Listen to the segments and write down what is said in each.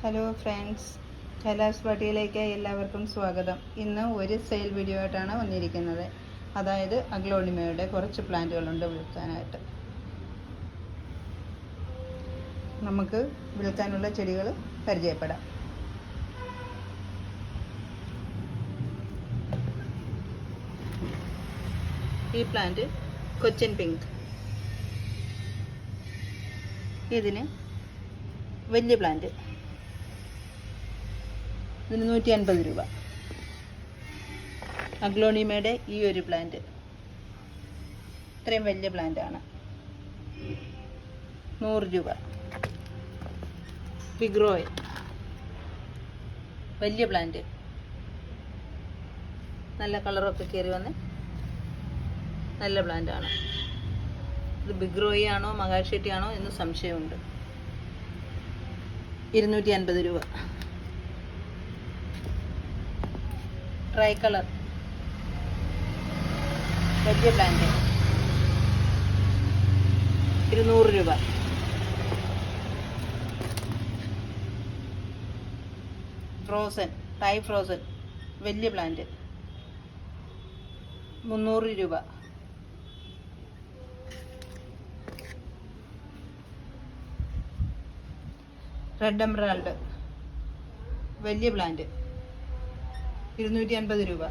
Hello friends, Kailas പാട്ടിയിലേക്ക് എല്ലാവർക്കും സ്വാഗതം. ഇന്ന് ഒരു സെയിൽ വീഡിയോ ആയിട്ടാണ് വന്നിരിക്കുന്നത്. അതായത് അഗ്ലോണിമയുടെ കുറച്ച് പ്ലാന്റുകളുണ്ട് വിൽക്കാനായിട്ട്. നമുക്ക് വിൽക്കാനുള്ള ചെടികൾ പരിചയപ്പെടാം. ഈ പ്ലാന്റ് കൊച്ചിൻ പിങ്ക്. ഇതിന് വലിയ പ്ലാന്റ്, ഇതിന് 150 രൂപ. അഗ്ലോണിമയുടെ ഈ ഒരു പ്ലാന്റ് ഇത്രയും വലിയ പ്ലാന്റാണ്, 100 രൂപ. ഫിഗ്രോയ് വലിയ പ്ലാന്റ്, നല്ല കളറൊക്കെ കയറി വന്ന് നല്ല പ്ലാന്റാണ്. ഇത് ബിഗ്രോയി ആണോ മഹാഷെട്ടി ആണോ എന്ന് സംശയമുണ്ട്. 250 രൂപ. ട്രൈ കളർ വലിയ പ്ലാന്റ്, 200 രൂപ. ഫ്രോസൺ, ടൈ ഫ്രോസൺ വലിയ പ്ലാന്റ്, 300 രൂപ. റെഡ് എമറാൾഡ് വലിയ പ്ലാന്റ്, 250 രൂപ.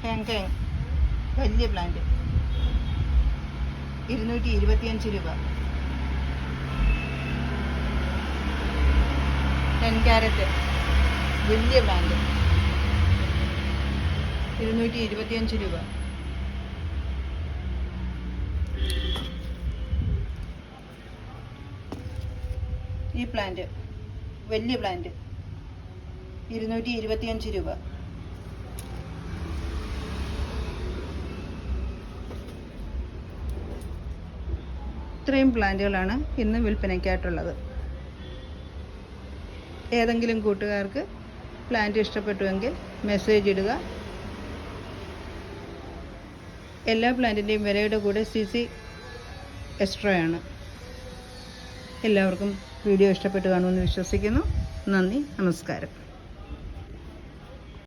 ഹാങ്കാങ് വലിയ പ്ലാന്റ്, 225 രൂപ. 10 ക്യാരറ്റ് വലിയ പ്ലാന്റ്, 225 രൂപ. ഈ പ്ലാന്റ് വലിയ പ്ലാന്റ്, 225 രൂപ. ഇത്രയും പ്ലാന്റുകളാണ് ഇന്ന് വിൽപ്പനയ്ക്കായിട്ടുള്ളത്. ഏതെങ്കിലും കൂട്ടുകാർക്ക് പ്ലാന്റ് ഇഷ്ടപ്പെട്ടുവെങ്കിൽ മെസ്സേജ് ഇടുക. എല്ലാ പ്ലാന്റിൻ്റെയും വിലയുടെ കൂടെ CC എക്സ്ട്രയാണ്. എല്ലാവർക്കും വീഡിയോ ഇഷ്ടപ്പെട്ടു കാണുമെന്ന് വിശ്വസിക്കുന്നു. നന്ദി, നമസ്കാരം.